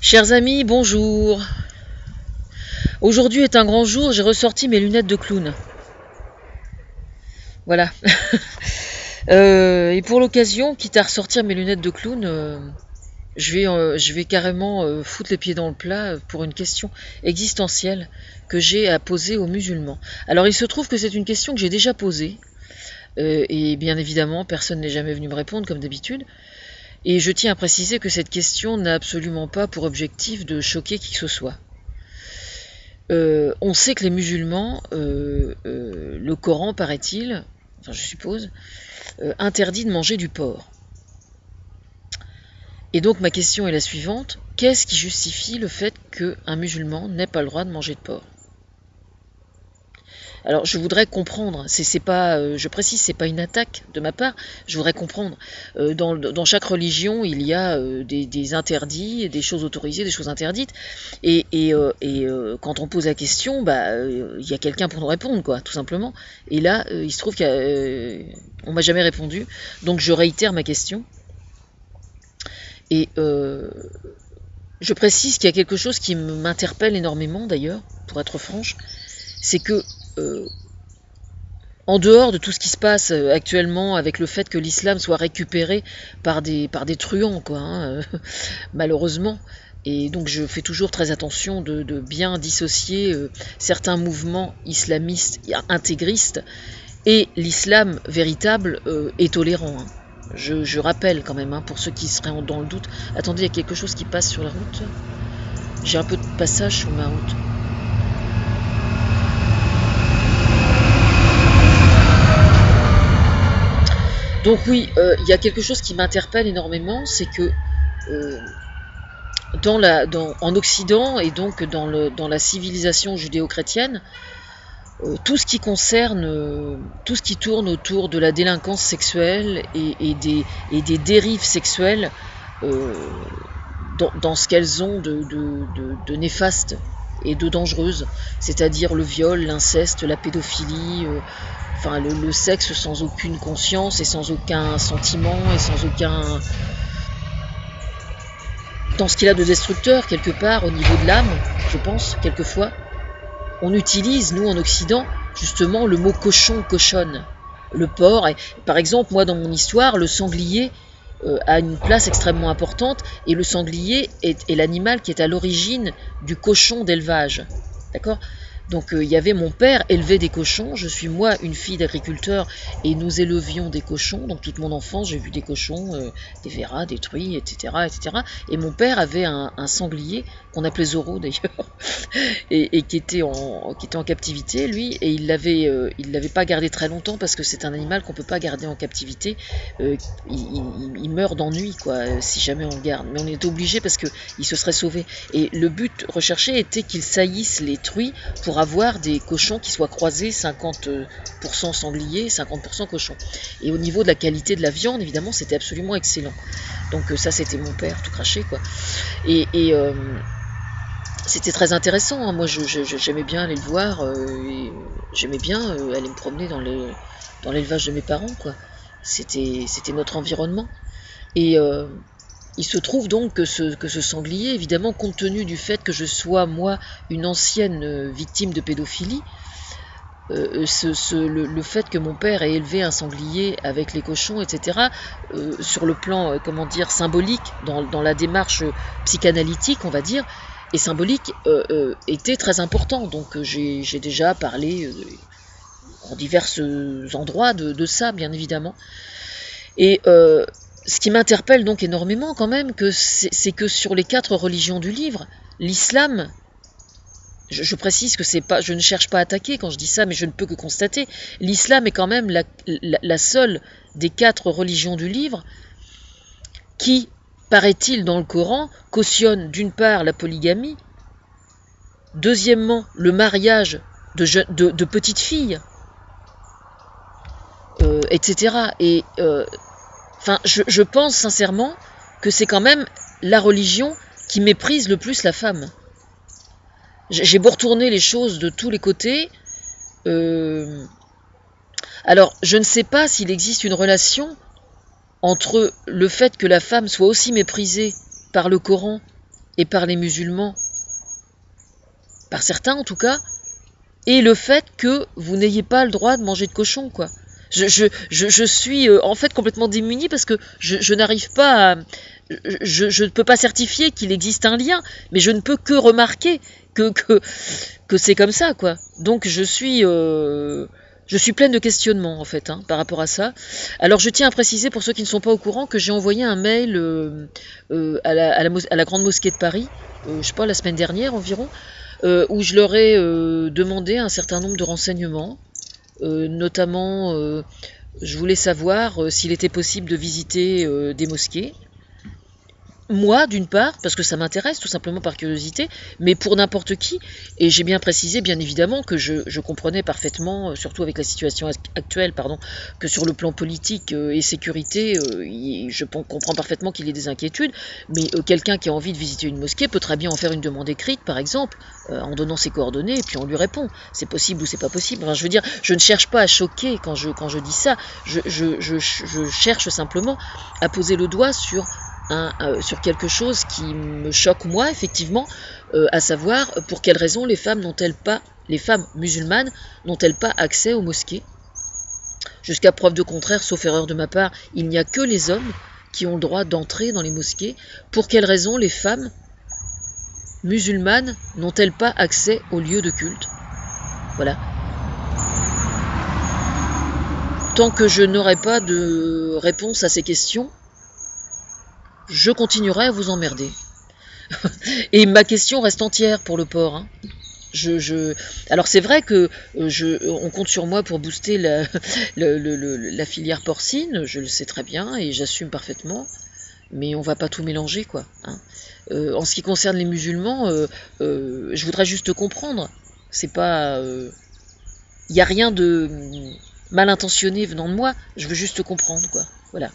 Chers amis, bonjour. Aujourd'hui est un grand jour, j'ai ressorti mes lunettes de clown. Voilà. Et pour l'occasion, quitte à ressortir mes lunettes de clown, je vais carrément foutre les pieds dans le plat pour une question existentielle que j'ai à poser aux musulmans. Alors il se trouve que c'est une question que j'ai déjà posée, et bien évidemment personne n'est jamais venu me répondre comme d'habitude. Et je tiens à préciser que cette question n'a absolument pas pour objectif de choquer qui que ce soit. On sait que les musulmans, le Coran, paraît-il, enfin je suppose, interdit de manger du porc. Et donc ma question est la suivante, qu'est-ce qui justifie le fait qu'un musulman n'ait pas le droit de manger de porc ? Alors je voudrais comprendre, c'est pas, je précise, c'est pas une attaque de ma part, je voudrais comprendre. Dans chaque religion, il y a des interdits, des choses autorisées, des choses interdites, et quand on pose la question, il y a quelqu'un pour nous répondre, quoi, tout simplement. Et là, il se trouve qu'on m'a jamais répondu, donc je réitère ma question. Et je précise qu'il y a quelque chose qui m'interpelle énormément, d'ailleurs, pour être franche, c'est que en dehors de tout ce qui se passe actuellement avec le fait que l'islam soit récupéré par des truands, quoi, malheureusement, et donc je fais toujours très attention de bien dissocier certains mouvements islamistes intégristes et l'islam véritable et tolérant. Je rappelle quand même, pour ceux qui seraient dans le doute. Attendez, il y a quelque chose qui passe sur la route. J'ai un peu de passage sur ma route. Donc oui, il y a quelque chose qui m'interpelle énormément, c'est que en Occident et donc dans la civilisation judéo-chrétienne, tout ce qui concerne, tout ce qui tourne autour de la délinquance sexuelle et des dérives sexuelles, dans ce qu'elles ont de néfaste et de dangereuse, c'est-à-dire le viol, l'inceste, la pédophilie, enfin le sexe sans aucune conscience et sans aucun sentiment et sans aucun... dans ce qu'il a de destructeur quelque part au niveau de l'âme, je pense, quelquefois. On utilise, nous en Occident, justement le mot cochon, cochonne, le porc. Et, par exemple, moi dans mon histoire, le sanglier a une place extrêmement importante, et le sanglier est l'animal qui est à l'origine du cochon d'élevage. D'accord ? Donc il y avait mon père élevait des cochons, je suis moi une fille d'agriculteur et nous élevions des cochons, donc toute mon enfance j'ai vu des cochons, des verras, des truies, etc., etc. Et mon père avait un sanglier qu'on appelait Zorro d'ailleurs, et qui était en captivité lui, et il l'avait pas gardé très longtemps parce que c'est un animal qu'on peut pas garder en captivité, il meurt d'ennui quoi si jamais on le garde, mais on était obligé parce que il se serait sauvé. Et le but recherché était qu'il saillisse les truies pour avoir des cochons qui soient croisés, 50% sangliers, 50% cochons. Et au niveau de la qualité de la viande, évidemment, c'était absolument excellent. Donc ça, c'était mon père, tout craché, quoi. Et c'était très intéressant, moi j'aimais bien aller le voir, et j'aimais bien aller me promener dans l'élevage de mes parents, quoi. C'était notre environnement. Et il se trouve donc que ce sanglier, évidemment, compte tenu du fait que je sois, moi, une ancienne victime de pédophilie, le fait que mon père ait élevé un sanglier avec les cochons, etc., sur le plan, comment dire, symbolique, dans la démarche psychanalytique, on va dire, et symbolique, était très important. Donc j'ai déjà parlé en divers endroits de ça, bien évidemment. Et ce qui m'interpelle donc énormément quand même, c'est que sur les 4 religions du livre, l'islam, je précise que c'est pas, je ne cherche pas à attaquer quand je dis ça, mais je ne peux que constater, l'islam est quand même la seule des 4 religions du livre qui, paraît-il dans le Coran, cautionne d'une part la polygamie, deuxièmement le mariage de petites filles, etc. Et enfin, je pense sincèrement que c'est quand même la religion qui méprise le plus la femme. J'ai beau retourner les choses de tous les côtés. Alors, je ne sais pas s'il existe une relation entre le fait que la femme soit aussi méprisée par le Coran et par les musulmans, par certains en tout cas, et le fait que vous n'ayez pas le droit de manger de cochon, quoi. Je suis en fait complètement démunie parce que je n'arrive pas à... Je ne peux pas certifier qu'il existe un lien, mais je ne peux que remarquer que c'est comme ça, quoi. Donc je suis pleine de questionnements, en fait, hein, par rapport à ça. Alors je tiens à préciser, pour ceux qui ne sont pas au courant, que j'ai envoyé un mail à la Grande Mosquée de Paris, je sais pas, la semaine dernière environ, où je leur ai demandé un certain nombre de renseignements, notamment je voulais savoir s'il était possible de visiter des mosquées. Moi, d'une part, parce que ça m'intéresse, tout simplement par curiosité, mais pour n'importe qui, et j'ai bien précisé, bien évidemment, que je comprenais parfaitement, surtout avec la situation actuelle, pardon, que sur le plan politique et sécurité, je comprends parfaitement qu'il y ait des inquiétudes, mais quelqu'un qui a envie de visiter une mosquée peut très bien en faire une demande écrite, par exemple, en donnant ses coordonnées, et puis on lui répond. C'est possible ou c'est pas possible. Enfin, je veux dire, je ne cherche pas à choquer quand je dis ça, je cherche simplement à poser le doigt sur quelque chose qui me choque moi, effectivement, à savoir pour quelles raisons les femmes musulmanes n'ont-elles pas accès aux mosquées. Jusqu'à preuve de contraire, sauf erreur de ma part, il n'y a que les hommes qui ont le droit d'entrer dans les mosquées. Pour quelles raisons les femmes musulmanes n'ont-elles pas accès aux lieux de culte? Voilà. Tant que je n'aurai pas de réponse à ces questions, je continuerai à vous emmerder. Et ma question reste entière pour le porc. Hein. Alors c'est vrai que on compte sur moi pour booster la filière porcine, je le sais très bien et j'assume parfaitement, mais on va pas tout mélanger, quoi. Hein. En ce qui concerne les musulmans, je voudrais juste comprendre. C'est pas, y a rien de mal intentionné venant de moi. Je veux juste comprendre, quoi. Voilà.